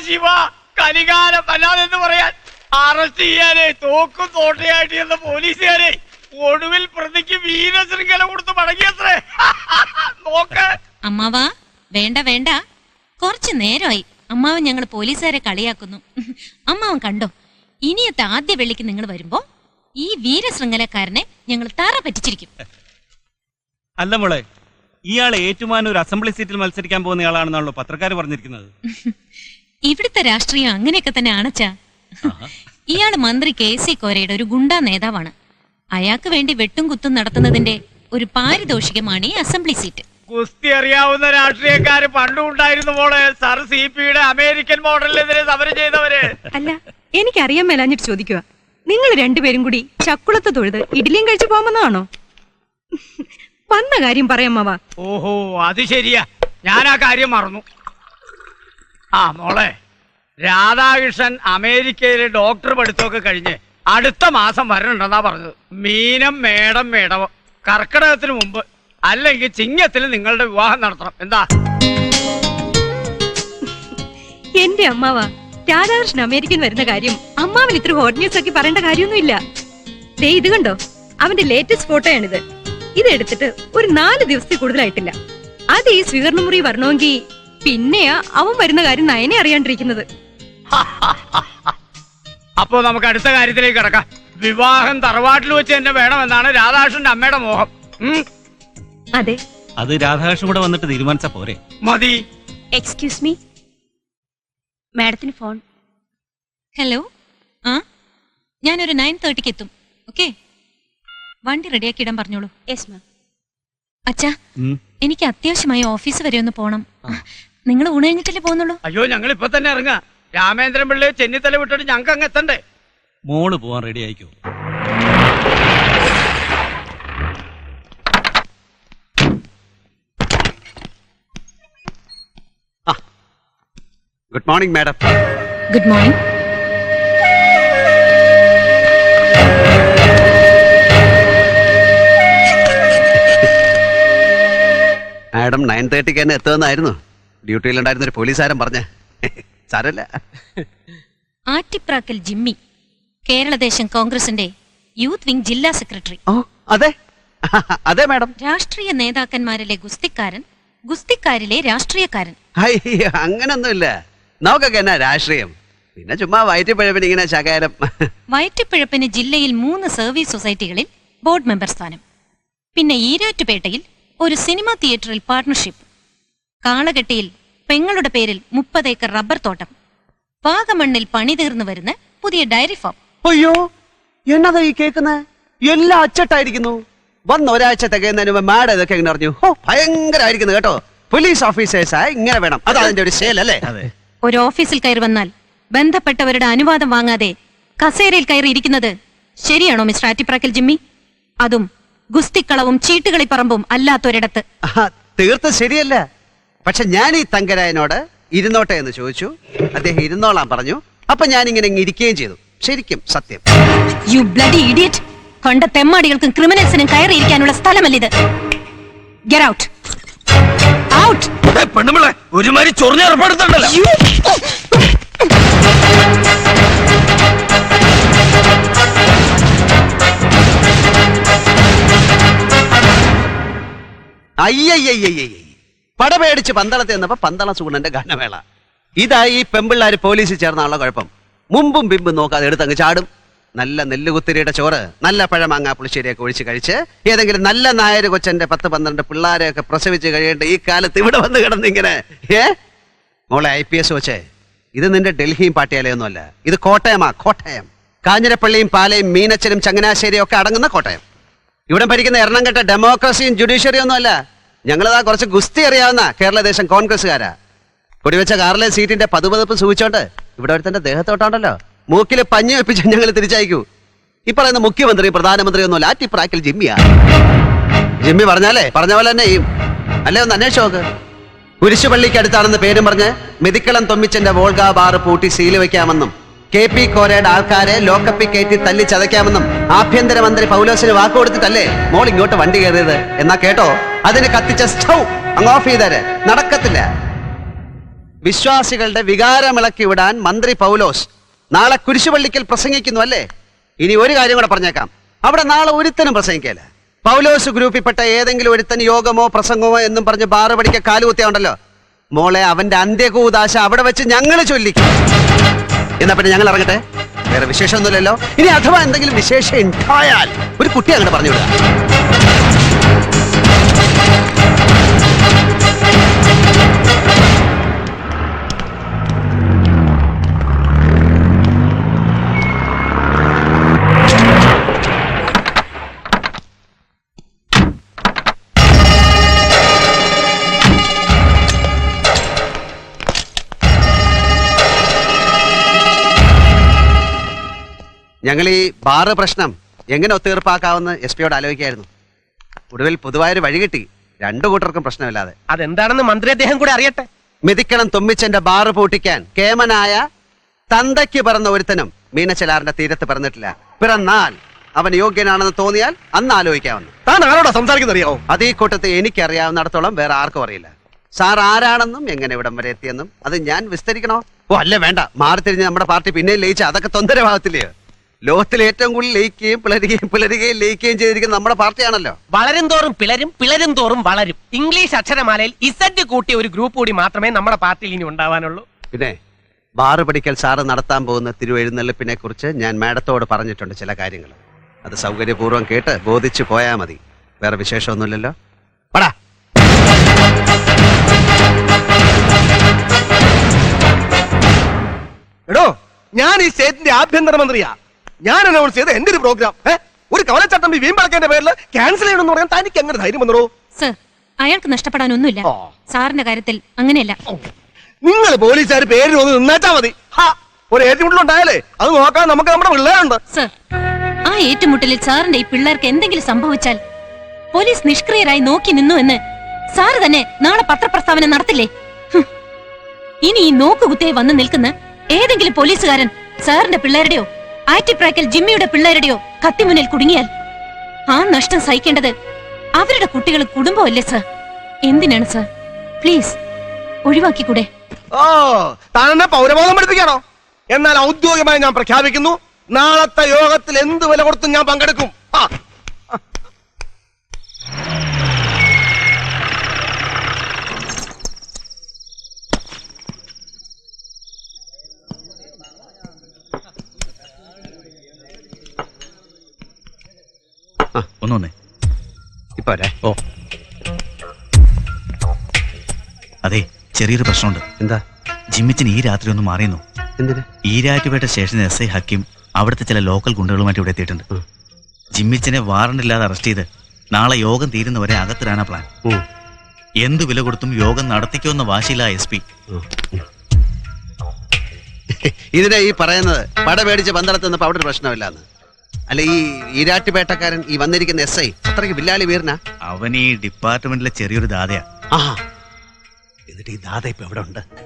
ശിവ കലികാലം അല്ലാതെന്ന് പറയാൻ അറസ്റ്റ് ചെയ്യാനേ തോക്കും തോട്ടയായിട്ട് ചെന്ന പോലീസുകാരെ ഒടുവിൽ പ്രതിക്ക് വീരശൃംഖല കൊടുത്ത് മടങ്ങിയത്രേ. നോക്ക് അമ്മാവാ, വേണ്ട വേണ്ട, കുറച്ചു നേരമായി അമ്മാവൻ ഞങ്ങൾ പോലീസുകാരെ കളിയാക്കുന്നു. അമ്മാവൻ കണ്ടോ, ഇനിയത്തെ ആദ്യ വെള്ളിക്ക് നിങ്ങൾ വരുമ്പോ ഈ വീരശൃംഖലക്കാരനെ ഞങ്ങൾ തറ പറ്റിച്ചിരിക്കും. അല്ല മോളെ, ഇയാൾ ഏറ്റുമാനൂർ അസംബ്ലി സീറ്റിൽ മത്സരിക്കാൻ പോകുന്ന ആളാണെന്നാണല്ലോ പത്രക്കാർ പറഞ്ഞിരിക്കുന്നത്. ഇവിടുത്തെ രാഷ്ട്രീയം അങ്ങനെയൊക്കെ തന്നെ ആണച്ചാ. ഇയാള് മന്ത്രി KC കോരയുടെ ഒരു ഗുണ്ടാ നേതാവാണ്. അയാൾക്ക് വേണ്ടി വെട്ടും കുത്തും നടത്തുന്നതിന്റെ ഒരു പാരിതോഷികമാണ് ഈ അസംബ്ലി സീറ്റ്. കുസ്തി അറിയാവുന്ന രാഷ്ട്രീയക്കാര് പണ്ടും ഉണ്ടായിരുന്നു മോളെ. സർ CP-യുടെ അമേരിക്കൻ മോഡലിനെതിരെ സമരം ചെയ്തവര്. അല്ല, എനിക്കറിയാൻ മേലാഞ്ഞിട്ട് ചോദിക്കുക, നിങ്ങൾ രണ്ടുപേരും കൂടി ചക്കുളത്ത് തൊഴുത് ഇഡ്ഡലിയും കഴിച്ചു പോകുന്നതാണോ? വന്ന കാര്യം പറയാമാവാ. ഓഹോ, അത് ശരിയാ, ഞാൻ ആ കാര്യം മറന്നു. ആ മോളെ, രാധാകൃഷ്ണൻ അമേരിക്കയിലെ ഡോക്ടർ പഠിത്തമൊക്കെ കഴിഞ്ഞ് അടുത്ത മാസം വരണുണ്ടെന്നാ പറഞ്ഞത്. മീനം മേടം കർക്കിടകത്തിന് മുമ്പ്, അല്ലെങ്കിൽ ചിങ്ങത്തിൽ നിങ്ങളുടെ വിവാഹം നടത്തണം. എന്താ? എന്റെ അമ്മാവാ, രാധാകൃഷ്ണൻ അമേരിക്കൻ വരുന്ന കാര്യം അമ്മാവൻ ഇത്ര ഹോട്ട് ന്യൂസ് ആക്കി പറയേണ്ട കാര്യമൊന്നുമില്ല. ദേ ഇത് കണ്ടോ, അവന്റെ ലേറ്റസ്റ്റ് ഫോട്ടോയാണിത്. ഇതെടുത്തിട്ട് ഒരു 4 ദിവസത്തിൽ കൂടുതലായിട്ടില്ല. അത് ഈ സ്വീകരണ മുറി വരണമെങ്കിൽ പിന്നെയാ അവൻ വരുന്ന കാര്യം നയനെ അറിയാണ്ടിരിക്കുന്നത്. അപ്പോ നമുക്ക് അടുത്ത കാര്യത്തിലേക്ക് കിടക്കാം. വിവാഹം തറവാട്ടിൽ വെച്ച് തന്നെ വേണമെന്നാണ് രാധാകൃഷ്ണന്റെ അമ്മയുടെ മോഹം. അതെ, അത് രാധാകൃഷ്ണൻ കൂടെ വന്നിട്ട് തീരുമാനിച്ചാ പോരെ? മതി. എക്സ്ക്യൂസ് മീ, മാഡത്തിന് ഫോൺ. ഹലോ, ആ ഞാനൊരു 9:30 എത്തും. ഓക്കെ, വണ്ടി റെഡിയാക്കി ഇടാൻ പറഞ്ഞോളൂ. Yes ma'am. അച്ഛാ, എനിക്ക് അത്യാവശ്യമായി ഓഫീസ് വരെ ഒന്ന് പോണം. നിങ്ങൾ ഊണ് കഴിഞ്ഞിട്ടല്ലേ പോകുന്നുള്ളൂ? അയ്യോ, ഞങ്ങൾ ഇപ്പൊ തന്നെ ഇറങ്ങാം. രാമേന്ദ്രൻ പിള്ളയെ ചെന്നിത്തല വിട്ടിട്ട് ഞങ്ങൾക്ക് അങ്ങ് എത്തണ്ടേ? മോള് പോവാൻ റെഡി ആയിക്കോ. Good morning madam. Good morning. Madam 9:30 തന്നെ എത്തുമെന്നായിരുന്നു ഡ്യൂട്ടിയിലുണ്ടായിരുന്ന ഒരു പോലീസുകാരൻ പറഞ്ഞ. സാരല്ല. ആറ്റിപ്രാക്കൽ ജിമ്മി, കേരളദേശം കോൺഗ്രസിന്റെ യൂത്ത് വിംഗ് ജില്ലാ സെക്രട്ടറി. ഓ അതെ അതെ മാഡം. രാഷ്ട്രീയ നേതാക്കന്മാരിലെ ഗുസ്തിക്കാരൻ, ഗുസ്തിക്കാരിലെ രാഷ്ട്രീയക്കാരൻ. അങ്ങനൊന്നുമില്ല, നമുക്കൊക്കെ എന്നാ രാഷ്ട്രീയം. പിന്നെ ചുമ്മാ വയറ്റിപ്പഴപ്പിന് ഇങ്ങനെ ശകാരം. വയറ്റിപ്പിഴപ്പിന് ജില്ലയിൽ 3 സർവീസ് സൊസൈറ്റികളിൽ ബോർഡ് മെമ്പർ സ്ഥാനം. പിന്നെ ഈരാറ്റുപേട്ടയിൽ ഒരു സിനിമാ തിയേറ്ററിൽ പാർട്ണർഷിപ്പ്. കാളകെട്ടിയിൽ പെങ്ങളുടെ പേരിൽ 30 ഏക്കർ റബ്ബർ തോട്ടം. വാഗമണ്ണിൽ പണി തീർന്നു വരുന്ന പുതിയ ഡയറി ഫാം. അയ്യോ, എന്നതാ ഈ കേൾക്കുന്നത്? എല്ലാം അച്ചട്ടായിരിക്കുന്നു. വന്ന് ഒരാഴ്ച തികയുന്നതിന് മുമ്പ് മാഡം ഇതൊക്കെ എങ്ങനെ അറിഞ്ഞു? ഓ, ഭയങ്കരമായിരിക്കുന്നു കേട്ടോ. പോലീസ് ഓഫീസേഴ്സാ ഇങ്ങനെ വേണം, അതാ അതിന്റെ ഒരു ശീലല്ലേ? ഒരു ഓഫീസിൽ കയറി വന്നാൽ ബന്ധപ്പെട്ടവരുടെ അനുവാദം വാങ്ങാതെ കസേരയിൽ കയറി ഇരിക്കുന്നത് ശരിയാണോ മിസ്റ്റർ ആറ്റിപ്രാക്കൽ ജിമ്മി? അതും ഗുസ്തിക്കളവും ചീട്ടുകളിപ്പറമ്പും അല്ലാത്തൊരിടത്ത്. തീർത്തും ശരിയല്ല. പക്ഷെ ഞാൻ ഈ തങ്കരായനോട് ഇരുന്നോട്ടെ എന്ന് ചോദിച്ചു, അദ്ദേഹം ഇരുന്നോളാൻ പറഞ്ഞു. അപ്പൊ ഞാൻ ഇങ്ങനെ ഇരിക്കുകയും ചെയ്തു. ശരിക്കും സത്യം. You bloody idiot! കണ്ട തെമ്മാടികൾക്കും ക്രിമിനൽസിനും കയറിയിരിക്കാനുള്ള സ്ഥലമല്ലിത്. Get out! ഔട്ട്! പെണ്ണുമ്പിള്ളേ, ഒരുമാതിരി ചൊറിഞ്ഞ് ഏർപ്പെടുത്തണ്ടല്ലോ. അയ്യയ്യയ്യയ്യ, പടപേടിച്ച് പന്തളത്ത് എന്നപ്പോ പന്തള സൂണന്റെ ഗാനമേള. ഇതായി ഈ പെമ്പിള്ളാര് പോലീസിൽ ചേർന്നുള്ള കുഴപ്പം. മുമ്പും പിമ്പും നോക്കാതെ എടുത്തങ്ങ് ചാടും. നല്ല നെല്ലുകുത്തിരിയുടെ ചോറ്, നല്ല പഴമാങ്ങാ പുളിശ്ശേരിയൊക്കെ ഒഴിച്ച് കഴിച്ച് ഏതെങ്കിലും നല്ല നായര് കൊച്ചന്റെ 10-12 പിള്ളേരെയൊക്കെ പ്രസവിച്ച് കഴിയേണ്ട ഈ കാലത്ത് ഇവിടെ വന്ന് കിടന്നിങ്ങനെ മോളെ IPS വെച്ചേ, ഇത് നിന്റെ ഡൽഹിയും പാട്ടിയാലയൊന്നുമല്ല, ഇത് കോട്ടയമാ. കോട്ടയം, കാഞ്ഞിരപ്പള്ളിയും പാലയും മീനച്ചനും ചങ്ങനാശ്ശേരിയും ഒക്കെ അടങ്ങുന്ന കോട്ടയം. ഇവിടെ ഭരിക്കുന്ന എണ്ണം കെട്ട ഡെമോക്രസിയും ജുഡീഷ്യറിയും ഒന്നുമല്ല. ഞങ്ങളതാ കുറച്ച് ഗുസ്തി അറിയാവുന്ന കേരളദേശം കോൺഗ്രസ്സുകാരാ. കുടിവെച്ച കാറിലെ സീറ്റിന്റെ പതുപതുപ്പ് സൂചിച്ചോണ്ട് ഇവിടെ ഒരുത്തന്റെ ദേഹത്തോട്ടാണ്ടല്ലോ മൂക്കില് പഞ്ഞി വെപ്പിച്ച് ഞങ്ങൾ തിരിച്ചയക്കൂ. ഈ പറയുന്ന മുഖ്യമന്ത്രി പ്രധാനമന്ത്രി ഒന്നുമല്ല, ആറ്റിപ്രാക്കൽ ജിമ്മിയാ. ജിമ്മി പറഞ്ഞാലേ പറഞ്ഞ പോലെ തന്നെ ചെയ്യും. അല്ലേ, ഒന്ന് അന്വേഷിച്ച് നോക്ക്. കുരിശുപള്ളിക്ക് അടുത്താണെന്ന് പേരും പറഞ്ഞ് മെതിക്കളം തൊമ്മിച്ചന്റെ വോൾഗ ബാറ് പൂട്ടി സീല് വെക്കാമെന്നും KP കോരയുടെ ആൾക്കാരെ ലോക്കപ്പിൽ കയറ്റി തല്ലി ചതയ്ക്കാമെന്നും ആഭ്യന്തരമന്ത്രി പൗലോസിന് വാക്ക് കൊടുത്തിട്ടല്ലേ മോൾ ഇങ്ങോട്ട് വണ്ടി കയറിയത്? എന്നാ കേട്ടോ, അതിന് കത്തിച്ച സ്റ്റൗ അങ്ങ് ഓഫ് ചെയ്തേരെ. നടക്കത്തില്ല. വിശ്വാസികളുടെ വികാരമിളക്കി വിടാൻ മന്ത്രി പൗലോസ് നാളെ കുരിശുപള്ളിക്കൽ പ്രസംഗിക്കുന്നു അല്ലേ? ഇനി ഒരു കാര്യം കൂടെ പറഞ്ഞേക്കാം, അവിടെ നാളെ ഒരുത്തനും പ്രസംഗിക്കല. പൗലോസ് ഗ്രൂപ്പിൽപ്പെട്ട ഏതെങ്കിലും ഒരുത്തൻ യോഗമോ പ്രസംഗമോ എന്നും പറഞ്ഞ് ബാറ് പഠിക്ക കാലുകുത്തിയുണ്ടല്ലോ, മോളെ അവന്റെ അന്ത്യകൂദാശ അവിടെ വെച്ച് ഞങ്ങൾ ചൊല്ലിക്കും. എന്നാ പിന്നെ ഞങ്ങൾ ഇറങ്ങട്ടെ, വേറെ വിശേഷമൊന്നുമില്ലല്ലോ. ഇനി അഥവാ എന്തെങ്കിലും വിശേഷം ഉണ്ടായാൽ ഒരു കുട്ടി അങ്ങോട്ട് പറഞ്ഞു വിടുക. ഞങ്ങൾ ഈ ബാറ് പ്രശ്നം എങ്ങനെ ഒത്തീർപ്പാക്കാമെന്ന് എസ് പിയോട് ആലോചിക്കായിരുന്നു. ഒടുവിൽ പൊതുവായൊരു വഴി കിട്ടി, രണ്ടു കൂട്ടർക്കും പ്രശ്നമില്ലാതെ. അതെന്താണെന്ന് മന്ത്രി അദ്ദേഹം കൂടെ അറിയട്ടെ. മെതിക്കണം തുമ്മിച്ചന്റെ ബാറ് പൂട്ടിക്കാൻ കേമനായ തന്തയ്ക്ക് പിറന്ന ഒരുത്തനും മീനച്ചലാറിന്റെ തീരത്ത് പിറന്നിട്ടില്ല. പിറന്നാൽ അവൻ യോഗ്യനാണെന്ന് തോന്നിയാൽ അന്ന് ആലോചിക്കാമെന്ന്. താൻ ആരോടാ സംസാരിക്കുന്നത് അറിയാവോ? അത് ഈ കൂട്ടത്തിൽ എനിക്കറിയാവുന്നിടത്തോളം വേറെ ആർക്കും അറിയില്ല. സാർ ആരാണെന്നും എങ്ങനെ ഇവിടം വരെ എത്തിയെന്നും അത് ഞാൻ വിസ്തരിക്കണോ? ഓ അല്ല, വേണ്ട. മാറി തിരിഞ്ഞ് നമ്മുടെ പാർട്ടി പിന്നെയും ലയിച്ച അതൊക്കെ തൊന്തരഭാഗത്തില്ലയോ? ലോകത്തിൽ ഏറ്റവും കൂടുതൽ ലയിക്കുകയും പിളരുകയും ലയിക്കുകയും ചെയ്തിരിക്കുന്ന നമ്മുടെ പാർട്ടിയാണല്ലോ. വളരും തോറും പിളരും, പിളരും തോറും വളരും. ഇംഗ്ലീഷ് അക്ഷരമാലയിൽ ഇസഡ് കൂട്ടിയ ഒരു ഗ്രൂപ്പ് കൂടി മാത്രമേ നമ്മുടെ പാർട്ടിയിൽ ഇനി ഉണ്ടാവാനുള്ളൂ. പിന്നെ ബാറ് പഠിക്കൽ സാറ് നടത്താൻ പോകുന്ന തിരുവെഴുന്നള്ളിപ്പിനെ കുറിച്ച് ഞാൻ മാഡത്തോട് പറഞ്ഞിട്ടുണ്ട് ചില കാര്യങ്ങൾ. അത് സൗകര്യപൂർവ്വം കേട്ട് ബോധിച്ചു പോയാൽ മതി. വേറെ വിശേഷമൊന്നുമില്ലല്ലോ. പടാ. എടോ, ഞാൻ ഈ സ്റ്റേറ്റിന്റെ ആഭ്യന്തരമന്ത്രിയാ. ഞാൻ അനൗൺസ് ചെയ്ത എന്റെ ഒരു പ്രോഗ്രാം ഒരു കവലച്ചട്ടം വീമ്പളക്കേണ്ട പേരിൽ ക്യാൻസൽ ചെയ്യണമെന്ന് പറയാൻ തനിക്ക് എങ്ങനെ ധൈര്യം വന്നോ? സർ, അയാൾക്ക് നഷ്ടപ്പെടാനൊന്നുമില്ല. സാറിന്റെ കാര്യത്തിൽ അങ്ങനെയല്ല. നിങ്ങൾ പോലീസുകാർ പേരിൽ ഒന്ന് നിന്നേച്ചാ മതി. ഒരു ഏറ്റുമുട്ടലുണ്ടായാലേ അത് നോക്കാൻ നമുക്ക് നമ്മുടെ പിള്ളേരുണ്ട്. സർ, ആ ഏറ്റുമുട്ടലിൽ സാറിന്റെ ഈ പിള്ളേർക്ക് എന്തെങ്കിലും സംഭവിച്ചാൽ പോലീസ് നിഷ്ക്രിയരായി നോക്കി നിന്നു എന്ന് സാറ് തന്നെ നാളെ പത്രപ്രസ്താവന നടത്തില്ലേ? ഇനി ഈ നോക്കുകുത്തിയായി വന്ന് നിൽക്കുന്ന ഏതെങ്കിലും പോലീസുകാരൻ സാറിന്റെ പിള്ളേരുടെയോ ആറ്റിപ്രാക്കൽ ജിമ്മിയുടെ പിള്ളേരുടെയോ കത്തിമുന്നിൽ കുടുങ്ങിയാൽ ആ നഷ്ടം സഹിക്കേണ്ടത് അവരുടെ കുട്ടികൾ കുടുംബമല്ലേ സർ? എന്തിനാണ് സർ? പ്ലീസ് ഒഴിവാക്കിക്കൂടെ? ഓ, താനെന്നെ പൗരബോധം പഠിപ്പിക്കാണോ? എന്നാൽ ഔദ്യോഗികമായി ഞാൻ പ്രഖ്യാപിക്കുന്നു, നാളത്തെ യോഗത്തിൽ എന്ത് വില കൊടുത്തും ഞാൻ പങ്കെടുക്കും. ഒന്നേ ഇപ്പൊ ഓ അതെ, ചെറിയൊരു പ്രശ്നമുണ്ട്. എന്താ? ജിമ്മിച്ചിന് ഈ രാത്രി ഒന്ന് മാറിയെന്നു. എന്തിനാ? ഈരാറ്റുപേട്ട സ്റ്റേഷനിൽ എസ് ഐ ഹക്കീം അവിടുത്തെ ചില ലോക്കൽ ഗുണ്ടകളുമായിട്ട് ഇവിടെ എത്തിയിട്ടുണ്ട്. ജിമ്മിച്ചിനെ വാറണ്ട് ഇല്ലാതെ അറസ്റ്റ് ചെയ്ത് നാളെ യോഗം തീരുന്നവരെ അകത്തിടാനാ പ്ലാൻ. എന്തു വില കൊടുത്തും യോഗം നടത്തിക്കുമെന്ന വാശിയില്ല എസ് പി. ഇതിനെ ഈ പറയുന്നത് പട പേടിച്ച് പന്തളത്ത് അവിടെ ഒരു പ്രശ്നമില്ലാന്ന്. അല്ല, ഈ ഈരാറ്റുപേട്ടക്കാരൻ ഈ വന്നിരിക്കുന്ന എസ് ഐ അത്രയ്ക്ക് വില്ലാളി വീരനാ. അവൻ ഈ ഡിപ്പാർട്ട്മെന്റിലെ ചെറിയൊരു ദാതയാ. എന്നിട്ട് ഈ ദാത ഇപ്പൊ എവിടെ ഉണ്ട്?